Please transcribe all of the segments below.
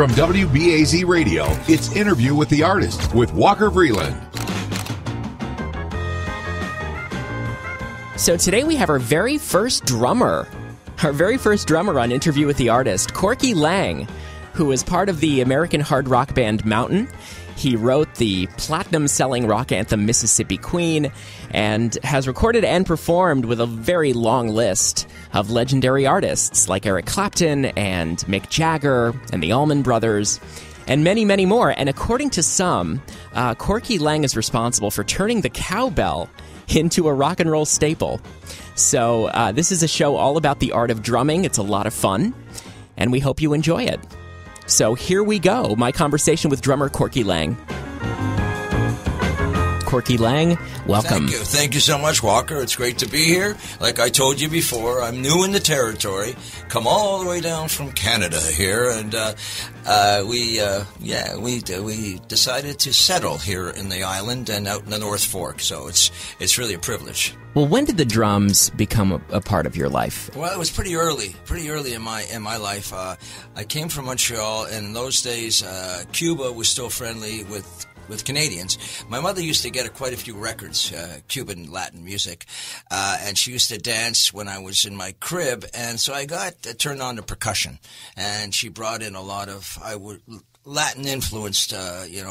From WBAZ Radio, it's Interview with the Artist with Walker Vreeland. So today we have our very first drummer on Interview with the Artist, Corky Laing, who is part of the American hard rock band Mountain. He wrote the platinum-selling rock anthem Mississippi Queen and has recorded and performed with a very long list of legendary artists like Eric Clapton and Mick Jagger and the Allman Brothers and many, many more. And according to some, Corky Laing is responsible for turning the cowbell into a rock and roll staple. So this is a show all about the art of drumming. It's a lot of fun, and we hope you enjoy it. So here we go, my conversation with drummer Corky Laing. Corky Laing, welcome. Thank you so much, Walker. It's great to be here. Like I told you before, I'm new in the territory. Come all the way down from Canada here, and we decided to settle here in the island and out in the North Fork. So it's really a privilege. Well, when did the drums become a part of your life? Well, it was pretty early in my life. I came from Montreal, and in those days, Cuba was still friendly with Canadians. My mother used to get quite a few records, Cuban Latin music, and she used to dance when I was in my crib, and so I got turned on to percussion, and she brought in a lot of Latin-influenced,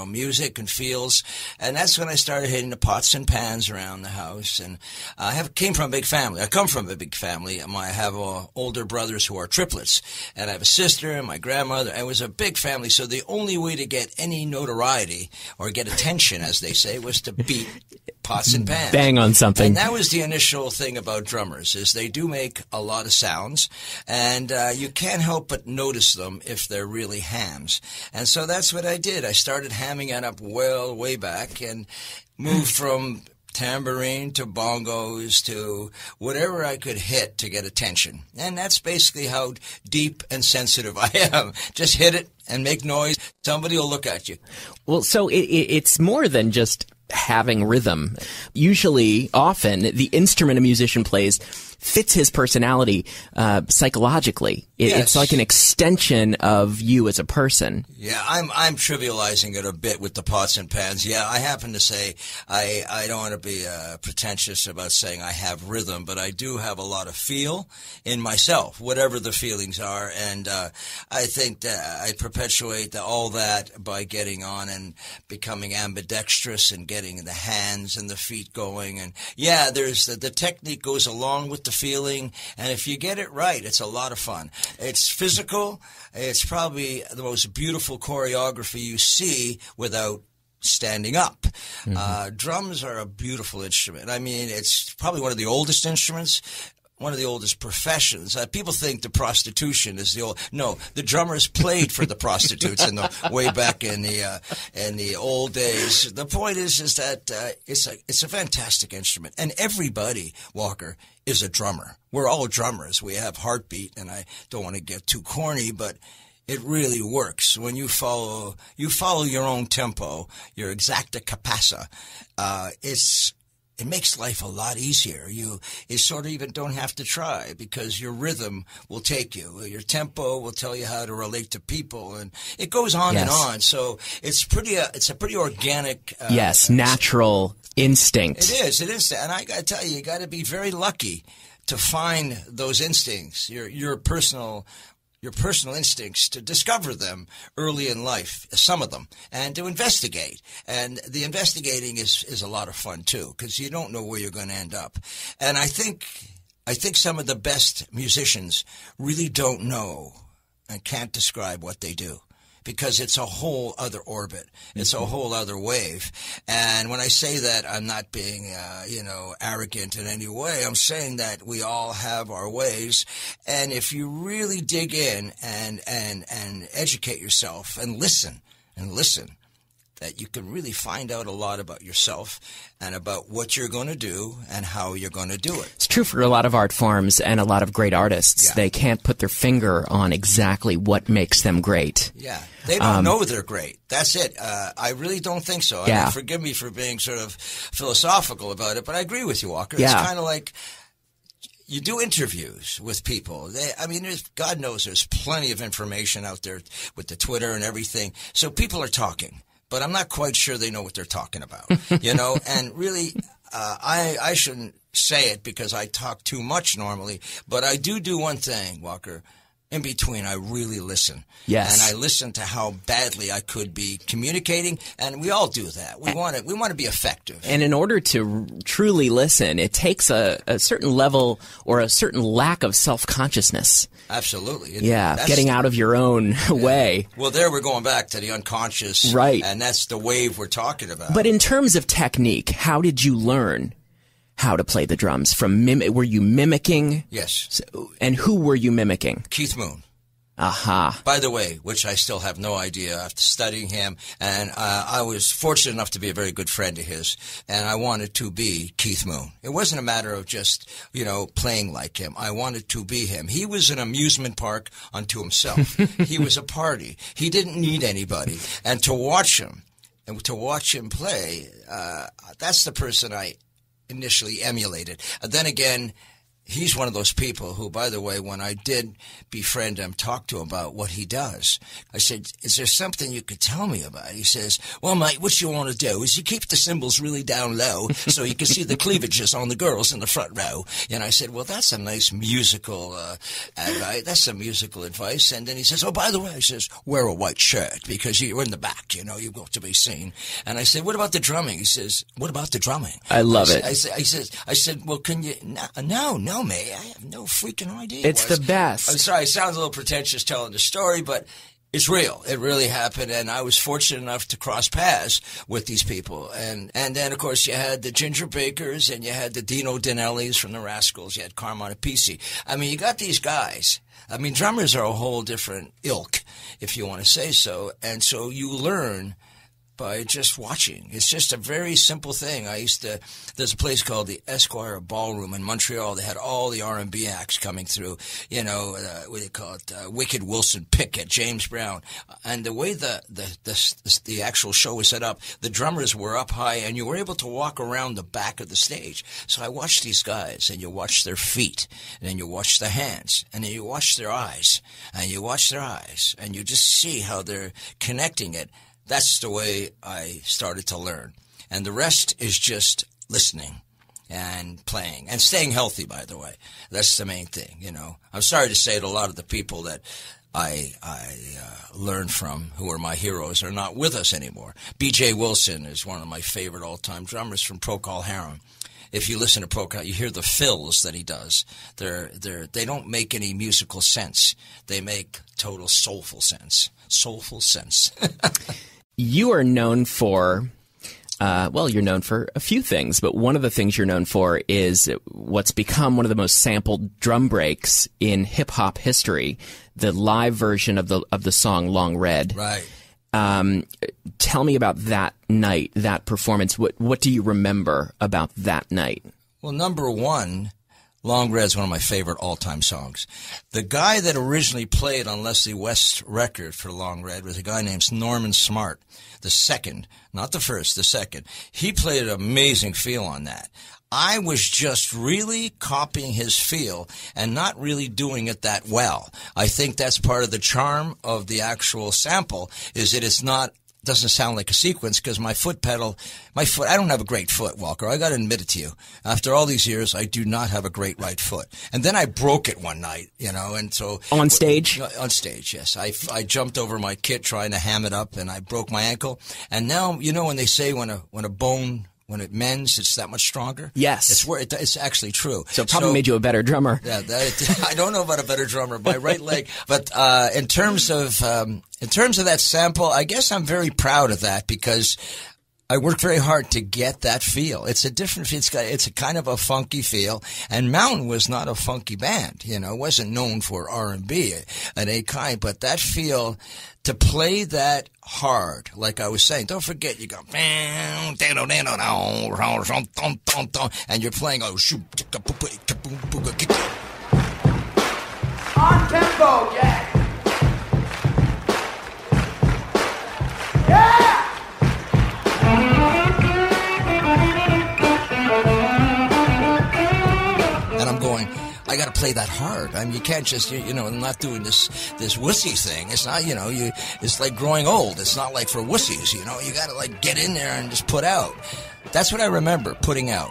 music and feels, and that's when I started hitting the pots and pans around the house. And I came from a big family. I come from a big family. I have older brothers who are triplets, and I have a sister and my grandmother. It was a big family, so the only way to get any notoriety or get attention, as they say, was to beat pots and pans. Bang on something. And that was the initial thing about drummers, is they do make a lot of sounds, and you can't help but notice them if they're really hams. And so that's what I did. I started hamming it up way back and moved from tambourine to bongos to whatever I could hit to get attention. And that's basically how deep and sensitive I am. Just hit it and make noise. Somebody will look at you. Well, so it's more than just having rhythm. Often, the instrument a musician plays fits his personality psychologically. Yes. It's like an extension of you as a person. Yeah, I'm trivializing it a bit with the pots and pans. Yeah, I happen to say I don't want to be pretentious about saying I have rhythm, but I do have a lot of feel in myself, whatever the feelings are, and I think that I perpetuate all that by getting on and becoming ambidextrous and getting the hands and the feet going. And yeah, there's the technique goes along with the feeling, and if you get it right, it's a lot of fun. It's physical. It's probably the most beautiful choreography you see without standing up. Mm-hmm. Drums are a beautiful instrument. I mean, it's probably one of the oldest instruments, one of the oldest professions. People think the prostitution is the old. No, the drummers played for the prostitutes in the way back in the old days. The point is that it's a fantastic instrument, and everybody, Walker, is a drummer. We're all drummers. We have heartbeat, and I don't want to get too corny, but it really works when you follow your own tempo, your exacta capasa. It makes life a lot easier. You sort of even don't have to try, because your rhythm will take you. Your tempo will tell you how to relate to people, and it goes on and on. So it's a pretty organic. Natural instinct. It is. And I got to tell you, you got to be very lucky to find those instincts, your personal instincts, to discover them early in life, some of them, and to investigate. And the investigating is a lot of fun too, because you don't know where you're going to end up. And I think some of the best musicians really don't know and can't describe what they do, because it's a whole other orbit. It's a whole other wave. And when I say that, I'm not being, arrogant in any way. I'm saying that we all have our ways. And if you really dig in and educate yourself and listen, that you can really find out a lot about yourself and about what you're going to do and how you're going to do it. It's true for a lot of art forms and a lot of great artists. Yeah. They can't put their finger on exactly what makes them great. Yeah. They don't know they're great. That's it. I really don't think so. I mean, forgive me for being sort of philosophical about it, but I agree with you, Walker. It's kind of like you do interviews with people. God knows there's plenty of information out there with the Twitter and everything. So people are talking, but I'm not quite sure they know what they're talking about, and really, I shouldn't say it because I talk too much normally, but I do one thing, Walker. In between, I really listen. Yes. And I listen to how badly I could be communicating, and we all do that. We want to be effective. And in order to truly listen, it takes a certain level or a certain lack of self-consciousness. Absolutely. Getting out of your own way. Well, there we're going back to the unconscious. Right. And that's the wave we're talking about. But in terms of technique, how did you learn how to play the drums? Were you mimicking? Yes. And who were you mimicking? Keith Moon. Aha. By the way, which I still have no idea after studying him, and I was fortunate enough to be a very good friend of his, and I wanted to be Keith Moon. It wasn't a matter of just, playing like him. I wanted to be him. He was an amusement park unto himself. He was a party. He didn't need anybody. And to watch him play, that's the person I initially emulated. And then again, he's one of those people who, by the way, when I did befriend him, talk to him about what he does, I said, is there something you could tell me about? He says, well, mate, what you want to do is you keep the cymbals really down low so you can see the cleavages on the girls in the front row. And I said, well, that's a nice musical advice. That's some musical advice. And then he says, oh, by the way, he says, wear a white shirt because you're in the back, you've got to be seen. And I said, what about the drumming? He says, what about the drumming? I love it. I said, well, can you, no, mate, I have no freaking idea. It's the best. I'm sorry, it sounds a little pretentious telling the story, but it's real. It really happened, and I was fortunate enough to cross paths with these people. And then, of course, you had the Ginger Bakers, and you had the Dino Dinellis from the Rascals. You had Carmine Appice. You got these guys. Drummers are a whole different ilk, if you want to say so. And so you learn by just watching. It's just a very simple thing. There's a place called the Esquire Ballroom in Montreal. They had all the R&B acts coming through, what do you call it, Wicked Wilson Pickett, James Brown. And the way the actual show was set up, the drummers were up high, and you were able to walk around the back of the stage. So I watched these guys, and you watch their feet, and then you watch the hands, and then you watch their eyes, and you just see how they're connecting it. That's the way I started to learn. And the rest is just listening and playing and staying healthy, by the way. That's the main thing, I'm sorry to say that a lot of the people that I learned from, who are my heroes, are not with us anymore. B.J. Wilson is one of my favorite all-time drummers from Procol Harum. If you listen to Procol, you hear the fills that he does. They don't make any musical sense. They make total soulful sense. Soulful sense. You are known for, you're known for a few things, but one of the things you're known for is what's become one of the most sampled drum breaks in hip-hop history, the live version of the song Long Red. Right. Tell me about that night, that performance. What do you remember about that night? Well, number one, Long Red is one of my favorite all-time songs. The guy that originally played on Leslie West's record for Long Red was a guy named Norman Smart, the second, not the first, the second. He played an amazing feel on that. I was just really copying his feel and not really doing it that well. I think that's part of the charm of the actual sample, is that it's not doesn't sound like a sequence, because my foot, I don't have a great foot, Walker. I got to admit it to you. After all these years, I do not have a great right foot. And then I broke it one night, and so. On stage? On stage, yes. I jumped over my kit trying to ham it up, and I broke my ankle. And now, when they say when a bone, when it mends, it's that much stronger. Yes. It's actually true. So it probably made you a better drummer. Yeah, I don't know about a better drummer. My right leg. But in terms of that sample, I guess I'm very proud of that, because I worked very hard to get that feel. It's a different feel. It's a kind of a funky feel. And Mountain was not a funky band. It wasn't known for R&B at any kind. But that feel, to play that hard, like I was saying, don't forget you go, and you're playing on tempo, yeah. Yeah. and I'm going, play that hard. I mean, you can't just, I'm not doing this wussy thing. It's not, it's like growing old. It's not like for wussies, you got to like get in there and just put out. That's what I remember, putting out.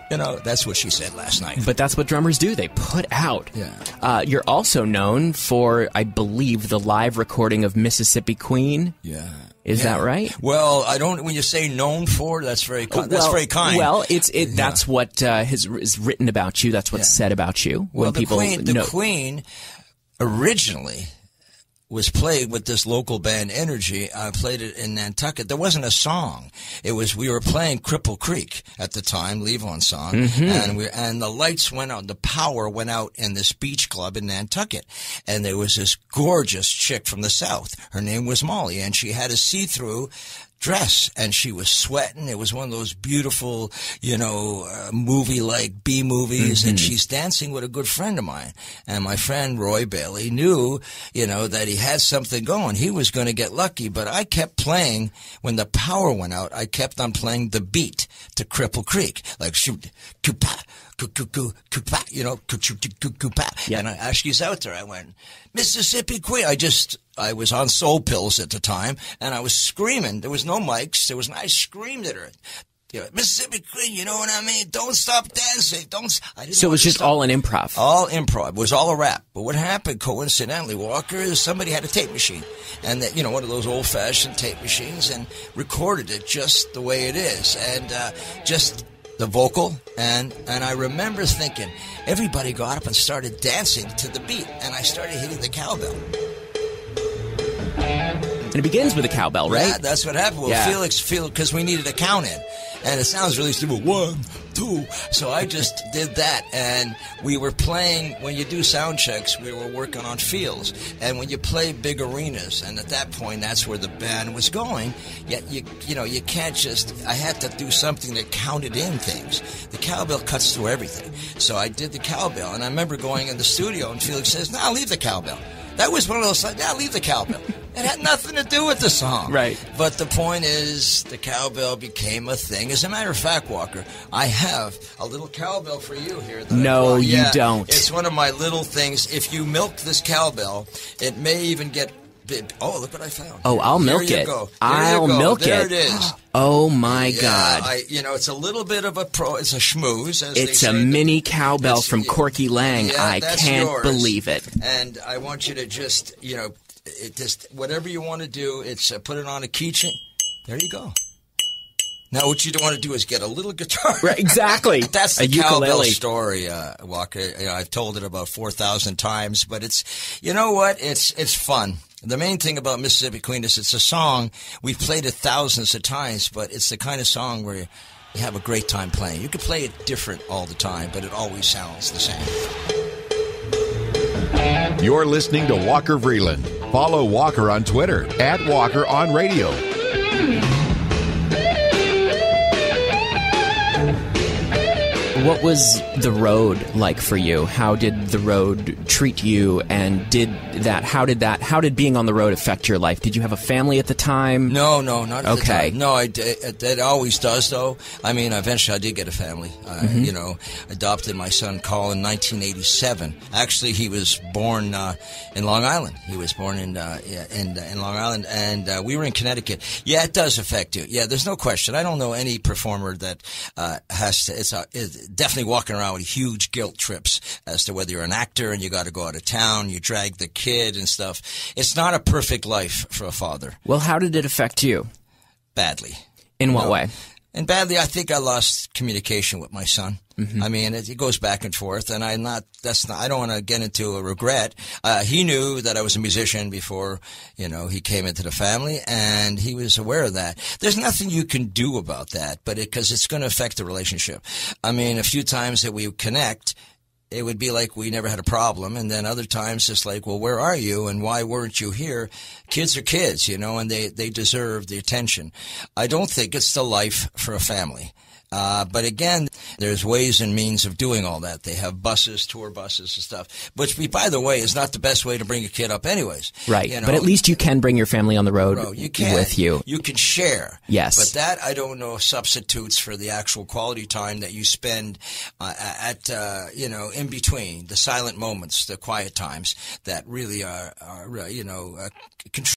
That's what she said last night. But that's what drummers do. They put out. Yeah. You're also known for, I believe, the live recording of Mississippi Queen. Yeah. Is that right? Well, I don't. When you say known for, that's very kind. Well, that's what is written about you. That's what's said about you. Well, when the Queen originally was played with this local band Energy. I played it in Nantucket. There wasn't a song. We were playing Cripple Creek at the time, Levon's song, and the lights went out, the power went out in this beach club in Nantucket, and there was this gorgeous chick from the South. Her name was Molly, and she had a see-through dress, and she was sweating. It was one of those beautiful, movie-like B-movies, and she's dancing with a good friend of mine. And my friend Roy Bailey knew, that he had something going. He was going to get lucky, but I kept playing. When the power went out, I kept on playing the beat to Cripple Creek, like shoot, kupa, kupa, Yeah. And as she's out there, I went, Mississippi Queen. I was on soul pills at the time, and I was screaming. There was no mics. I screamed at her. Mississippi Queen, you know what I mean? Don't stop dancing. So it was just all an improv. All improv. It was all a rap. But what happened, coincidentally, Walker, is somebody had a tape machine. And, one of those old-fashioned tape machines, and recorded it just the way it is. And just the vocal. And I remember thinking, everybody got up and started dancing to the beat. And I started hitting the cowbell. And it begins with a cowbell, right? Yeah, that's what happened. Well, Felix, because we needed a count in. And it sounds really stupid. 1, 2. So I just did that. And we were playing, when you do sound checks, we were working on feels. And when you play big arenas, and at that point, that's where the band was going, yet you can't just, I had to do something that counted in things. The cowbell cuts through everything. So I did the cowbell. And I remember going in the studio, and Felix says, "No, leave the cowbell." That was one of those, leave the cowbell. It had nothing to do with the song. Right. But the point is, the cowbell became a thing. As a matter of fact, Walker, I have a little cowbell for you here. No, you don't. It's one of my little things. If you milk this cowbell, it may even get big. Oh, look what I found. Oh, I'll milk it. I'll milk it. There it is. Oh, my God. It's a little bit of it's a schmooze. It's a mini cowbell from Corky Laing. I can't believe it. And I want you to just, whatever you want to do, it's put it on a keychain. There you go. Now, what you don't want to do is get a little guitar. Right, exactly. That's the cowbell story, Walker. I've told it about 4,000 times, but it's, you know what? It's fun. The main thing about Mississippi Queen is it's a song. We've played it thousands of times, but it's the kind of song where you have a great time playing. You can play it different all the time, but it always sounds the same. You're listening to Walker Vreeland. Follow Walker on Twitter @WalkerOnRadio. What was the road like for you? How did the road treat you? And how did being on the road affect your life? Did you have a family at the time? No, not at the time. No, it always does, though. I mean, eventually I did get a family. Adopted my son, Colin, in 1987. Actually, he was born in Long Island. He was born in Long Island, and we were in Connecticut. Yeah, it does affect you. Yeah, there's no question. I don't know any performer that has to. It's definitely walking around with huge guilt trips as to whether you're an actor and you got to go out of town, you drag the kid and stuff. It's not a perfect life for a father. Well, how did it affect you? Badly. In what way? And badly, I think I lost communication with my son. Mm-hmm. I mean, it goes back and forth, and I don't want to get into a regret. He knew that I was a musician before, he came into the family, and he was aware of that. There's nothing you can do about that, because it's going to affect the relationship. I mean, a few times that we connect, it would be like we never had a problem, and then other times it's like, well, where are you, and why weren't you here? Kids are kids, and they deserve the attention. I don't think it's the life for a family. But again, there's ways and means of doing all that. They have buses, tour buses and stuff, which, by the way, is not the best way to bring a kid up anyways. Right. But at least you can bring your family on the road with you. You can share. Yes. But that, I don't know, substitutes for the actual quality time that you spend in between, the silent moments, the quiet times that really are contribute